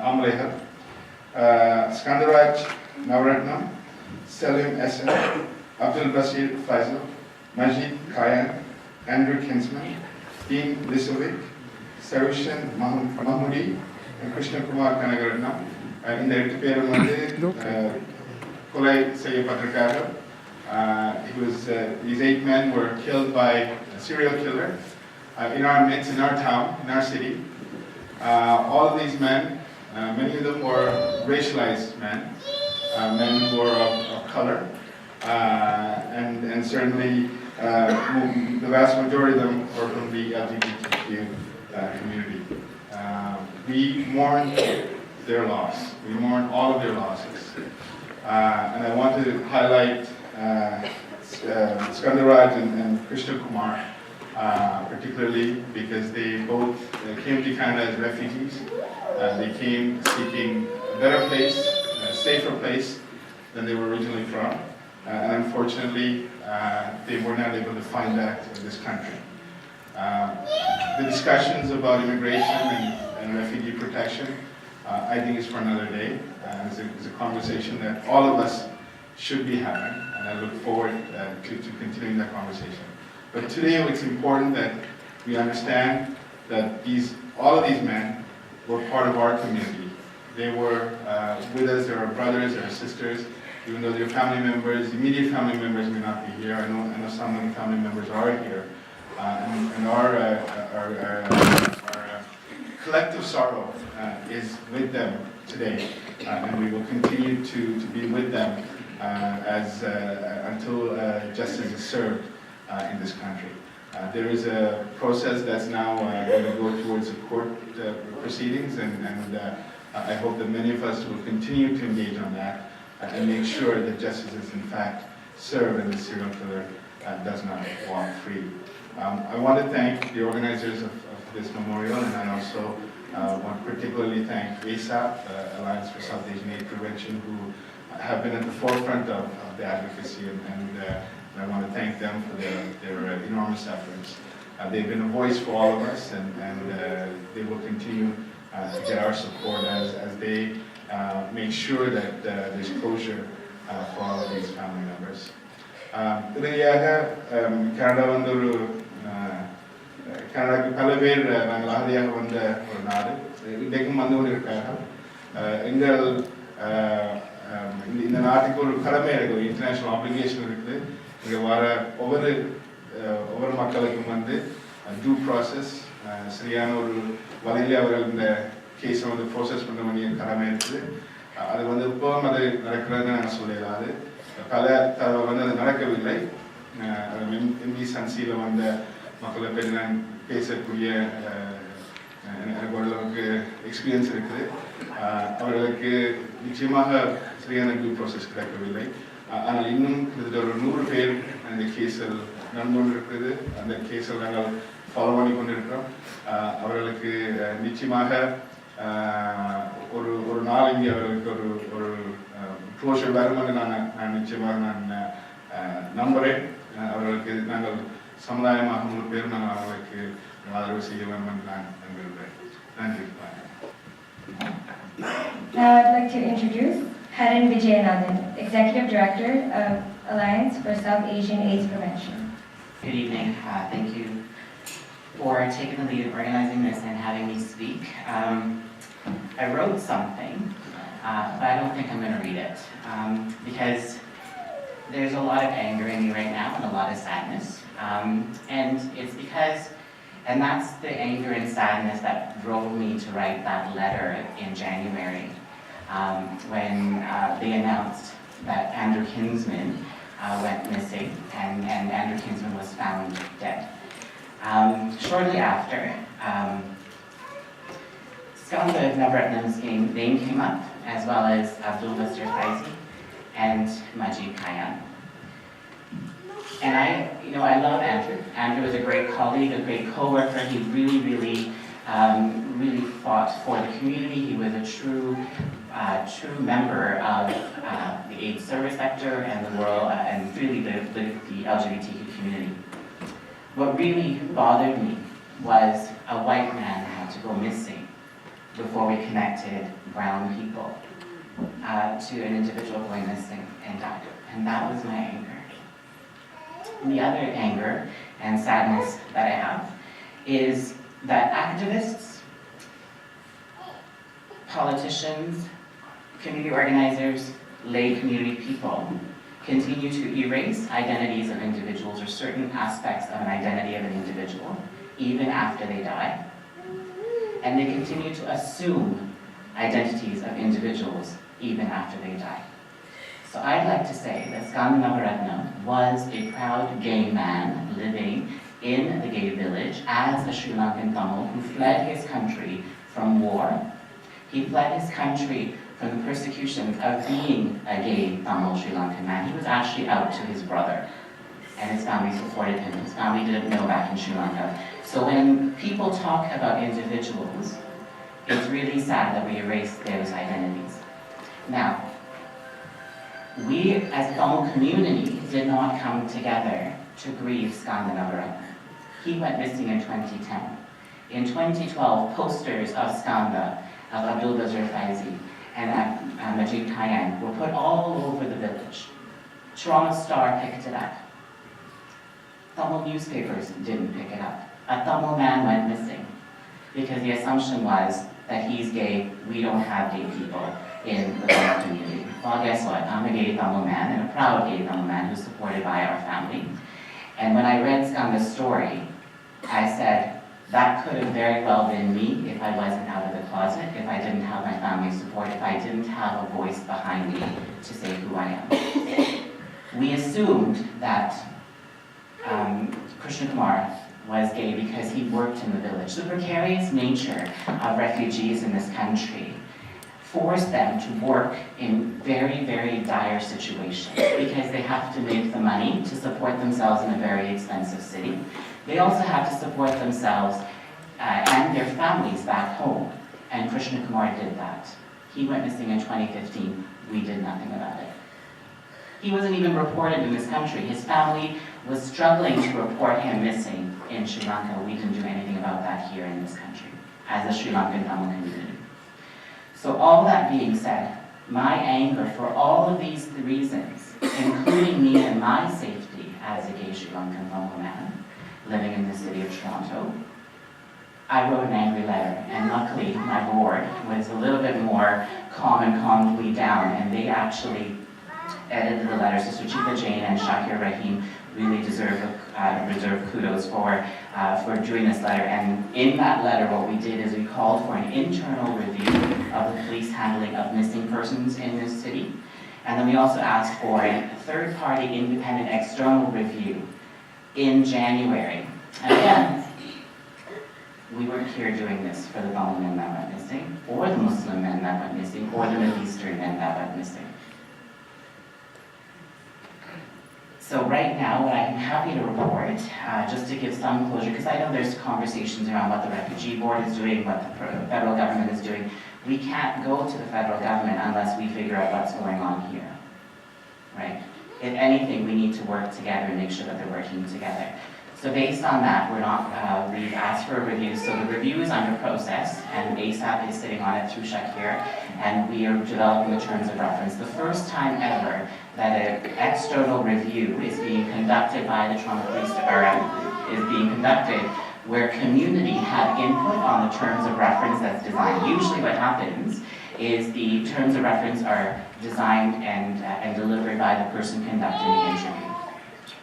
Amleha, Skandaraj Navratnam, Selim Esen, Abdul Basir Faisal, Majid Kayan, Andrew Kinsman, Dean Lisovic, Sarushan Mahmoodi, and Krishna Kumar Kanagaratnam. In the Kolai Sayapatrakara. These 8 men were killed by a serial killer in our midst, in our town, in our city. All of these men, many of them were racialized men, men who were of color, and certainly the vast majority of them were from the LGBTQ community. We mourn their loss. We mourn all of their losses. And I want to highlight Skandaraj and Krishna Kumar, particularly because they both came to Canada as refugees. They came seeking a better place, a safer place than they were originally from. And unfortunately, they were not able to find that in this country. The discussions about immigration and refugee protection, I think is for another day. It's a conversation that all of us should be having, and I look forward to continuing that conversation. But today it's important that we understand that all of these men were part of our community. They were with us, they're our brothers, they're our sisters, even though their family members, immediate family members may not be here. I know some of the family members are here. And our collective sorrow is with them today, and we will continue to be with them until justice is served in this country. There is a process that's now going to go towards the court proceedings, and I hope that many of us will continue to engage on that and make sure that justice is in fact served and the serial killer does not walk free. I want to thank the organizers of this memorial, and I also want to particularly thank ASAP, Alliance for South Asian Aid Prevention, who have been at the forefront of the advocacy, and I want to thank them for their enormous efforts. They've been a voice for all of us, and they will continue to get our support as they make sure that there's closure for all of these family members. கனடாக்கு பல பேர் நாங்கள் அகதியாக வந்த ஒரு நாடு, இன்றைக்கும் வந்து கொண்டு இருக்காங்க. இந்த நாட்டுக்கு ஒரு கடமை இருக்குது, ஒரு இன்டர்நேஷ்னல் ஆப்ளிகேஷன் இருக்குது. இங்கே வர ஒவ்வொரு மக்களுக்கும் வந்து டியூ ப்ராசஸ், சரியான ஒரு வழியிலே அவர்கள் இந்த கேஸை வந்து ப்ரோசஸ் பண்ண வேண்டிய கடமை இருக்குது. அது வந்து இப்போவும் அது நடக்கிறதுன்னு நாங்கள் சொல்லலாது. பல தடவை வந்து அது நடக்கவில்லை. எம்பிசன்சியில் வந்த மக்களை பற்றி நான் பேசக்கூடிய எனக்கு ஓரளவுக்கு எக்ஸ்பீரியன்ஸ் இருக்குது. அவர்களுக்கு நிச்சயமாக சரியான டியூ ப்ராசஸ் கிடைக்கவில்லை. ஆனால் இன்னும் கிட்டத்தட்ட ஒரு 100 பேர் அந்த கேஸில் நடந்து கொண்டிருக்கிறது. அந்த கேஸில் நாங்கள் ஃபாலோ பண்ணி கொண்டிருக்கிறோம். அவர்களுக்கு நிச்சயமாக ஒரு நாளைக்கு அவர்களுக்கு ஒரு க்ளோஷர் வரும்னு நான் நிச்சயமாக நம்புகிறேன். அவர்களுக்கு நாங்கள் சமுதாயமாக 100 பேர் நாங்கள் அவர்களுக்கு ஆதரவு செய்ய வேண்டும் என்று நான் நம்புகிறேன். நன்றி. Now I'd like to introduce Haran Vijayanathan, Executive Director of Alliance for South Asian AIDS Prevention. Good evening. Thank you for taking the lead in organizing this and having me speak. I wrote something, but I don't think I'm going to read it because there's a lot of anger in me right now and a lot of sadness. And it's because, and that's the anger and sadness that drove me to write that letter in January when they announced that Andrew Kinsman went missing and Andrew Kinsman was found dead. Shortly after, Skanda Navratnam's name came up, as well as Abdul Basir Faisal and Majid Kayan. And I love Andrew. Andrew was a great colleague, a great co-worker. He really fought for the community. He was a true member of the AIDS service sector and the world, and really the LGBTQ community. What really bothered me was a white man had to go missing before we connected brown people to an individual going missing and died. And that was my anger. The other anger and sadness that I have is that activists, politicians, community organizers, lay community people continue to erase identities of individuals or certain aspects of an identity of an individual, even after they die. And they continue to assume identities of individuals, even after they die. So I'd like to say that Skanda Navaratna was a proud gay man living in the gay village as a Sri Lankan Tamil who fled his country from war. He fled his country from the persecutions of being a gay Tamil Sri Lankan man. He was actually out to his brother, and his family supported him. His family didn't know back in Sri Lanka. So when people talk about individuals, it's really sad that we erase those identities. Now, we as a Tamil community did not come together to grieve Skanda Navaratna. He went missing in 2010. In 2012, posters of Skanda, of Abdul Bazir Faizi, and Majid Kayyan were put all over the village. Toronto Star picked it up. Tamil newspapers didn't pick it up. A Tamil man went missing because the assumption was that he's gay, we don't have gay people in the Tamil community. Well, guess what? I'm a gay Tamil man and a proud gay Tamil man who's supported by our family. And when I read Skanda's story, I said, that could have very well been me if I wasn't out of the closet, if I didn't have my family support, if I didn't have a voice behind me to say who I am. We assumed that Krishna Kumar was gay because he worked in the village. The precarious nature of refugees in this country forced them to work in very, very dire situations because they have to make the money to support themselves in a very expensive city. They also have to support themselves and their families back home. And Krishna Kumar did that. He went missing in 2015. We did nothing about it. He wasn't even reported in this country. His family was struggling to report him missing in Sri Lanka. We didn't do anything about that here in this country as a Sri Lankan Tamil community. So all that being said, my anger for all of these reasons, including me and my safety as a gay Sri Lankan Tamil man living in the city of Toronto, I wrote an angry letter, and luckily my board was a little bit more calm and calmed me down, and they actually edited the letter. So Suchita Jain and Shakir Rahim really deserve kudos for doing this letter. And in that letter, what we did is we called for an internal review of the police handling of missing persons in this city. And then we also asked for a third-party independent external review in January. And again, we weren't here doing this for the Tamil men that went missing, or the Muslim men that went missing, or the Middle Eastern men that went missing. So right now, what I'm happy to report, just to give some closure, because I know there's conversations around what the Refugee Board is doing, what the federal government is doing. We can't go to the federal government unless we figure out what's going on here, right? If anything, we need to work together and make sure that they're working together. So based on that, we've asked for a review. So the review is under process, and ASAP is sitting on it through Shakir, and we are developing the terms of reference. The first time ever that an external review is being conducted by the Toronto Police, or is being conducted where community have input on the terms of reference that's designed. Usually what happens is the terms of reference are designed and delivered by the person conducting the interview,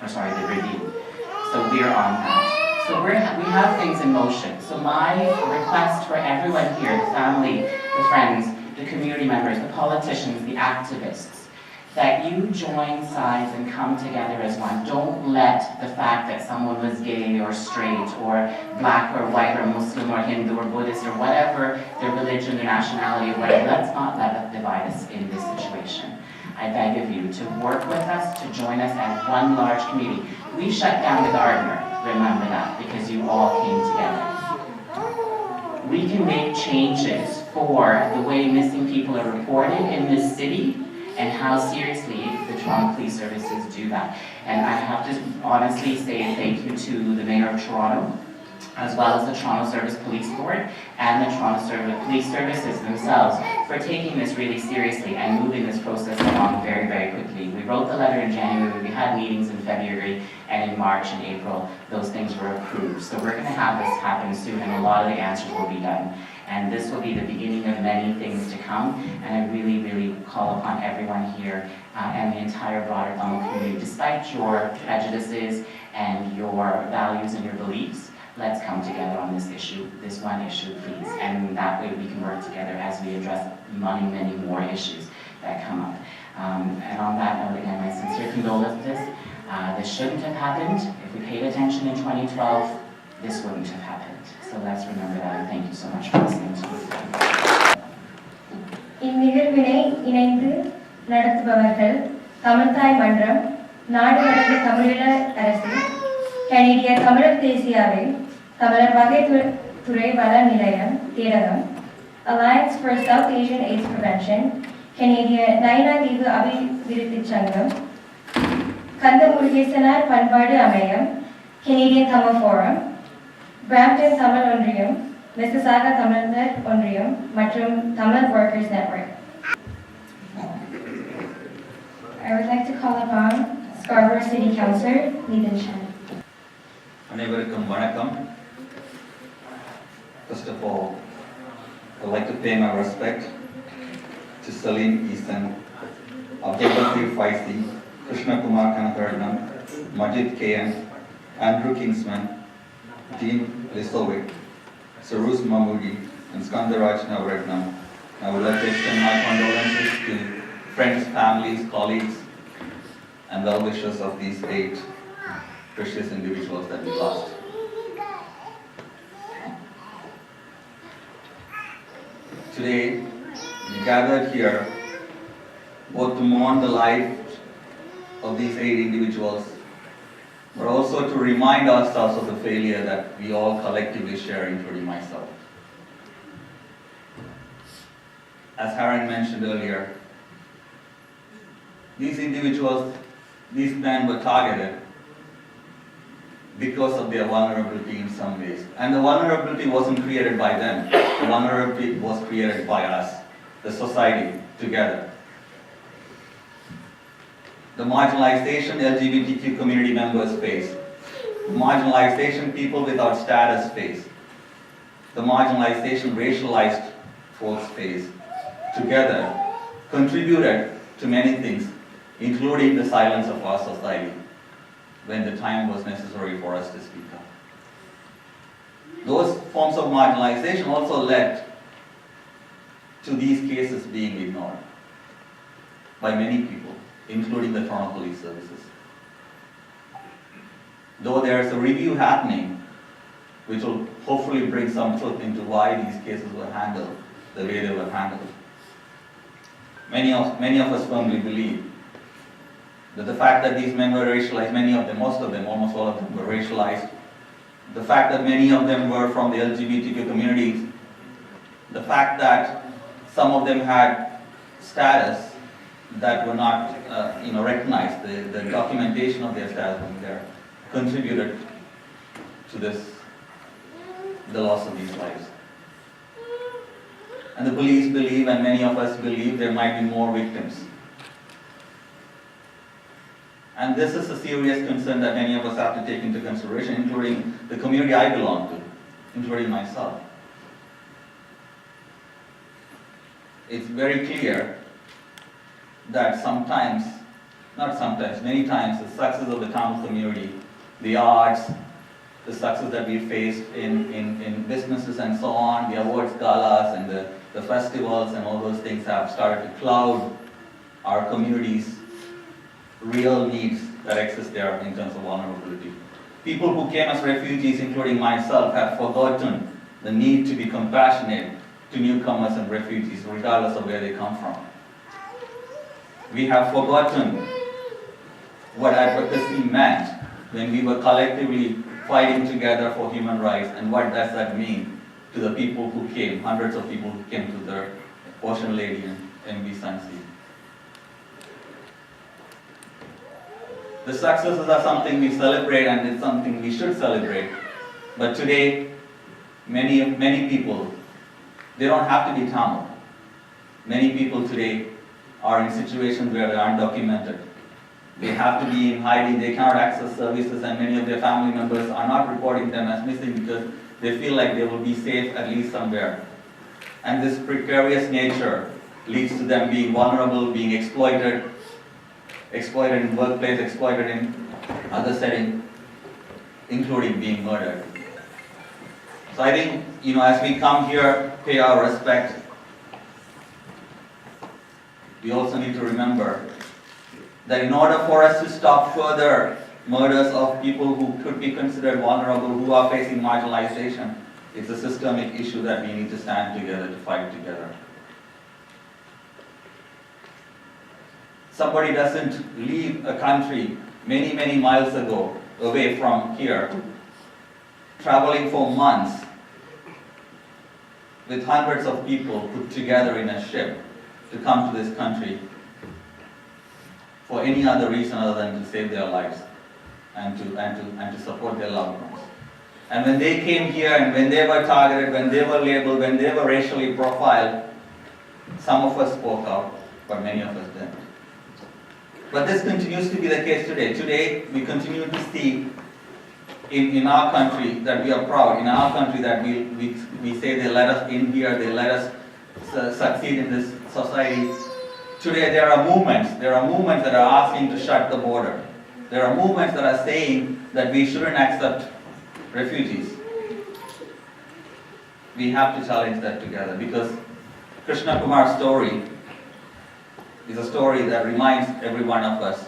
the review. So we're on that. So we have things in motion. So my request for everyone here, the family, the friends, the community members, the politicians, the activists, that you join sides and come together as one. Don't let the fact that someone was gay or straight or black or white or Muslim or Hindu or Buddhist or whatever their religion, their nationality or whatever, let's not let that divide us in this situation. I beg of you to work with us, to join us as one large community. We shut down the Gardner, remember that, because you all came together. We can make changes for the way missing people are reported in this city and how seriously the Toronto Police Services do that. And I have to honestly say thank you to the Mayor of Toronto as well as the Toronto Service Police Board and the Toronto Police Services themselves for taking this really seriously and moving this process along very, very quickly. We wrote the letter in January, we had meetings in February, and in March and April, those things were approved. So we're going to have this happen soon, and a lot of the answers will be done. And this will be the beginning of many things to come, and I really, really call upon everyone here and the entire broader Tamil community, despite your prejudices and your values and your beliefs, let's come together on this issue, this one issue, please. And that way we can work together as we address many, many more issues that come up. And on that note, again, my sincere condolences. This shouldn't have happened. If we paid attention in 2012, this wouldn't have happened. So let's remember that, and thank you so much for listening to me. இந்நிகழ்வினை இணைந்து நடத்துபவர்கள் தமிழ்தாய் மன்றம், நாடு கடந்த தமிழீழ அரசு, கனேடிய தமிழர் தேசியாவை, தமிழர் வகைத்துறை வள நிலையம் Thedakam, Alliance for South Asian AIDS Prevention, கனேடிய நயினா தீவு அபிவிருத்தி சங்கம், கந்த முருகேசனார் பண்பாடு அமையம், Canadian Tamil Forum, Brampton Tamil ஒன்றியம், Mississauga தமிழர் ஒன்றியம் மற்றும் Tamil Workers Network. I would like to call upon Scarborough City Councillor Nitin Shen. அனைவருக்கும் வணக்கம். First of all, I'd like to pay my respect to Salim Eason, Abdul Latif Faisi, Krishna Kumar Kanakaranam, Majid KM, Andrew Kingsman, Dean Lisovic, Sarus Mahmoodi, and Skandaraj Navaratnam. I would like to extend my condolences to friends, families, colleagues, and well-wishers of these 8 precious individuals that we lost. Today, we gathered here both to mourn the life of these 8 individuals, but also to remind ourselves of the failure that we all collectively share, including myself. As Haran mentioned earlier, these individuals, these men were targeted because of their vulnerability in some ways. And the vulnerability wasn't created by them. The vulnerability was created by us, the society, together. The marginalization LGBTQ community members face, the marginalization people without status face, the marginalization racialized folks face, together contributed to many things, including the silence of our society when the time was necessary for us to speak up. Those forms of marginalization also led to these cases being ignored by many people, including the Toronto Police Services. Though there's a review happening, which will hopefully bring some truth into why these cases were handled the way they were handled. Many of us firmly believe that the fact that these men were racialized, many of them, most of them, almost all of them were racialized, the fact that many of them were from the LGBTQ communities, the fact that some of them had status that were not recognized, the documentation of their status wasn't there, contributed to the loss of these lives. And the police believe, and many of us believe, there might be more victims. And this is a serious concern that many of us have to take into consideration, including the community I belong to, including myself. It's very clear that many times, the success of the Tamil community, the arts, the success that we faced in businesses and so on, the awards galas and the festivals and all those things have started to cloud our community's real needs that exist there in terms of vulnerability. People who came as refugees, including myself, have forgotten the need to be compassionate to newcomers and refugees, regardless of where they come from. We have forgotten what advocacy meant when we were collectively fighting together for human rights, and what does that mean to the people who came, hundreds of people who came to the Ocean Lady and MV Sunseed. The successes are something we celebrate, and it's something we should celebrate. But today, many people, they don't have to be Tamil. Many people today are in situations where they are undocumented. They have to be in hiding, they cannot access services, and many of their family members are not reporting them as missing because they feel like they will be safe at least somewhere. And this precarious nature leads to them being vulnerable, being exploited in workplace, exploited in other settings, including being murdered. So I think, as we come here, pay our respect, we also need to remember that in order for us to stop further murders of people who could be considered vulnerable, who are facing marginalization, it's a systemic issue that we need to stand together, to fight together. Somebody doesn't leave a country many miles away from here, traveling for months with hundreds of people put together in a ship to come to this country for any other reason other than to save their lives and to support their loved ones. And when they came here and when they were targeted, when they were labeled, when they were racially profiled, some of us spoke out, but many of us didn't. But this continues to be the case today. Today, we continue to see in our country that we are proud, in our country that we say they let us in here, they let us succeed in this society. Today there are movements that are asking to shut the border. There are movements that are saying that we shouldn't accept refugees. We have to challenge that together, because Krishna Kumar's story is a story that reminds every one of us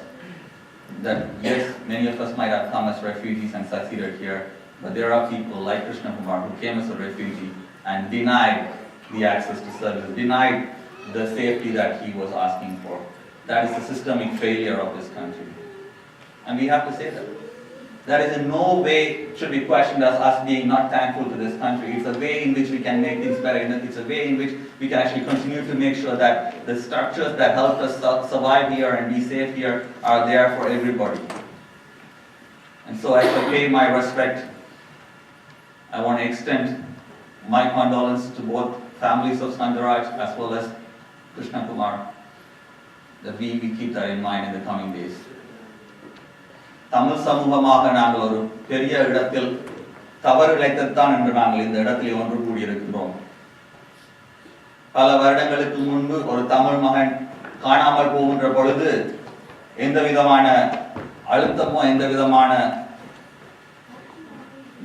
that yes, many of us might have come as refugees and succeeded here, but there are people like Krishna Kumar who came as a refugee and denied the access to services, denied the safety that he was asking for. That is the systemic failure of this country. And we have to say that. That is in no way should be questioned as us being not thankful to this country. It's a way in which we can make things better. It's a way in which we can actually continue to make sure that the structures that help us survive here and be safe here are there for everybody. And so as I pay my respect, I want to extend my condolences to both families of Sandaraj as well as Krishna Kumar, that we keep that in mind in the coming days. Tamil சமூகமாக நாங்கள் ஒரு பெரிய இடத்தில் தவறு இழைத்தான் என்று நாங்கள் இந்த இடத்தில் ஒன்று கூடியிருக்கிறோம். பல வருடங்களுக்கு முன்பு ஒரு தமிழ் மகன் காணாமல் போகின்ற பொழுது எந்த விதமான அழுத்தமோ எந்த விதமான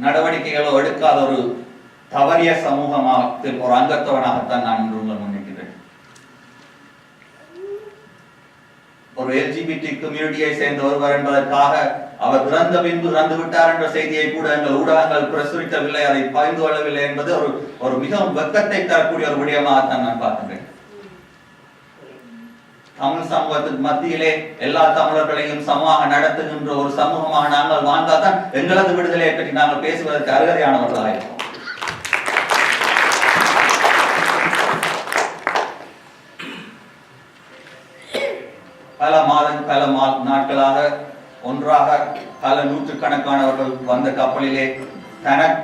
நடவடிக்கைகளோ எடுக்காத ஒரு தவறிய சமூகத்தில் ஒரு அங்கத்தவனாகத்தான் நான் இன்று உங்கள் முன்னிற்கிறேன். ஒரு LGBT கம்யூனிட்டியை சேர்ந்த ஒருவர் என்பதற்காக அவர் இறந்த பின்பு இறந்து விட்டார் என்ற செய்தியை கூட எங்கள் ஊடகங்கள் பிரசுரிக்கவில்லை, அதை பகிர்ந்து கொள்ளவில்லை என்பது ஒரு மிகவும் வெட்கத்தை தரக்கூடிய ஒரு விடயமாகத்தான் நான் பார்க்கின்றேன். தமிழ் சமூகத்துக்கு மத்தியிலே எல்லா தமிழர்களையும் சமமாக நடத்துகின்ற ஒரு சமூகமாக நாங்கள் வாழ்ந்தால்தான் எங்களது விடுதலையை பற்றி நாங்கள் பேசுவதற்கு அருகதையானவர்களாயிருக்கோம். பல நாட்களாக ஒன்றாக பல நூற்றுக்கணக்கானவர்கள் வந்த கப்பலிலே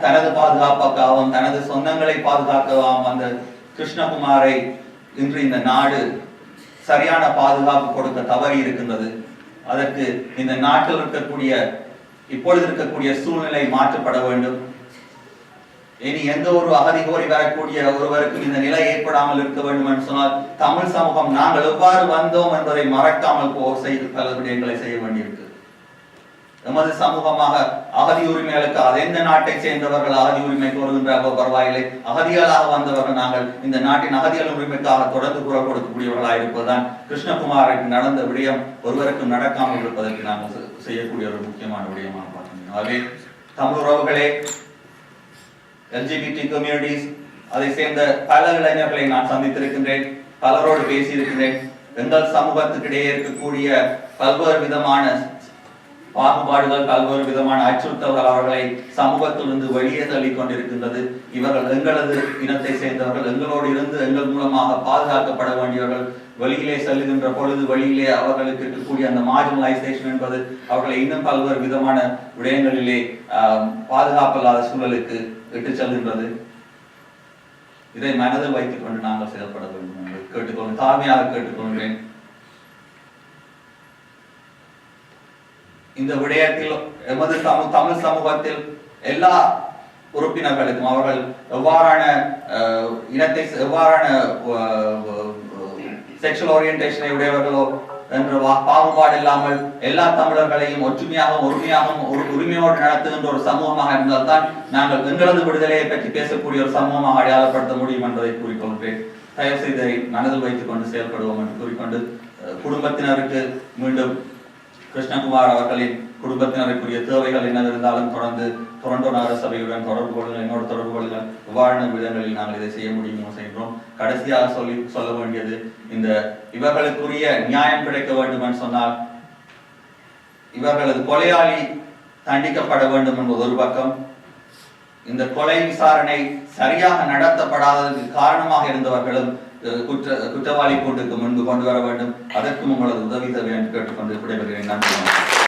தனது பாதுகாப்புக்காகவும் தனது சொந்தங்களை பாதுகாக்கவும் வந்த கிருஷ்ணகுமாரை இன்று இந்த நாடு சரியான பாதுகாப்பு கொடுக்க தவறி இருக்கின்றது. அதற்கு இந்த நாட்டில் இப்பொழுது இருக்கக்கூடிய சூழ்நிலை மாற்றப்பட வேண்டும். இனி எந்த ஒரு அகதி கோரி வரக்கூடிய ஒருவருக்கும் இந்த நிலை ஏற்படாமல் இருக்க வேண்டும் என்று சொன்னால் தமிழ் சமூகம் நாங்கள் எவ்வாறு வந்தோம் என்பதை மறக்காமல் பல விடயங்களை செய்ய வேண்டியிருக்கு. எமது சமூகமாக அகதி உரிமைகளுக்கு அது எந்த நாட்டை சேர்ந்தவர்கள் அகதி உரிமை கோருகின்றார்களோ பரவாயில்லை, அகதிகளாக வந்தவர்கள் நாங்கள் இந்த நாட்டின் அகதிகள் உரிமைக்காக தொடர்ந்து குரல் கொடுக்கக்கூடியவர்களாக இருப்பதுதான் கிருஷ்ணகுமாருக்கு நடந்த விடயம் ஒருவருக்கும் நடக்காமல் இருப்பதற்கு நாங்கள் செய்யக்கூடிய ஒரு முக்கியமான விடயமாக பார்க்கின்றோம். ஆகவே தமிழ் உறவுகளே, LGBT கம்யூனிட்டிஸ், அதை சேர்ந்த பல இளைஞர்களை நான் சந்தித்திருக்கின்றேன், பலரோடு பேசியிருக்கின்றேன். எங்கள் சமூகத்துக்கிடையே இருக்கக்கூடிய பல்வேறு விதமான பாகுபாடுகள், பல்வேறு விதமான அச்சுறுத்தல்கள் அவர்களை சமூகத்திலிருந்து வெளியே தள்ளி கொண்டிருக்கின்றது. இவர்கள் எங்களது இனத்தை சேர்ந்தவர்கள், எங்களோடு இருந்து எங்கள் மூலமாக பாதுகாக்கப்பட வேண்டியவர்கள். வெளியிலே செல்லுகின்ற பொழுது வெளியிலே அவர்களுக்கு இருக்கக்கூடிய அந்த மார்ஜினலைசேஷன் என்பது அவர்களை இன்னும் பல்வேறு விதமான விடயங்களிலே பாதுகாப்பில்லாத சூழலுக்கு இட்டு செல்கின்றது. இதை மனதில் வைத்துக் கொண்டு நாங்கள் செயல்பட வேண்டும் என்று கேட்டுக்கொண்டு தாழ்மையாக கேட்டுக்கொள்கிறேன். இந்த விடயத்தில் எமது தமிழ் சமூகத்தில் எல்லா உறுப்பினர்களுக்கும் அவர்கள் எவ்வாறான இனத்தை எவ்வாறான செக்ஷுவல் ஓரியன்டேஷனை உடையவர்களோ என்ற பாகுபாடு இல்லாமல் எல்லா தமிழர்களையும் ஒற்றுமையாகவும் ஒருமையாகவும் உரிமையோடு நடத்துகின்ற ஒரு சமூகமாக இருந்தால்தான் நாங்கள் எங்களது விடுதலையை பற்றி பேசக்கூடிய ஒரு சமூகமாக அடையாளப்படுத்த முடியும் என்பதை கூறிக்கொள்கிறேன். தயவு செய்து மனதில் வைத்துக் கொண்டு செயல்படுவோம் என்று கூறிக்கொண்டு குடும்பத்தினருக்கு மீண்டும் கிருஷ்ணகுமார் அவர்களின் குடும்பத்தினருக்குரிய தேவைகள் என்ன இருந்தாலும் தொடர்ந்து டொரண்டோ நகர சபையுடன் தொடர்பு கொள்ளுங்கள், என்னோட தொடர்பு கொள்ளுங்கள். இவ்வாறான விதங்களில் நாங்கள் இதை செய்ய முடியுமோ செய்கிறோம். கடைசியாக சொல்ல வேண்டியது, இந்த இவர்களுக்குரிய நியாயம் கிடைக்க வேண்டும் என்று சொன்னால் இவர்களது கொலையாளி தண்டிக்கப்பட வேண்டும் என்பது ஒரு பக்கம். இந்த கொலை விசாரணை சரியாக நடத்தப்படாததற்கு காரணமாக இருந்தவர்களும் குற்றவாளி கூட்டுக்கு முன்பு கொண்டு வர வேண்டும். அதற்கும் உங்களது உதவி தேவை என்று கேட்டுக்கொண்டு விடைபெறுகிறேன். நன்றி.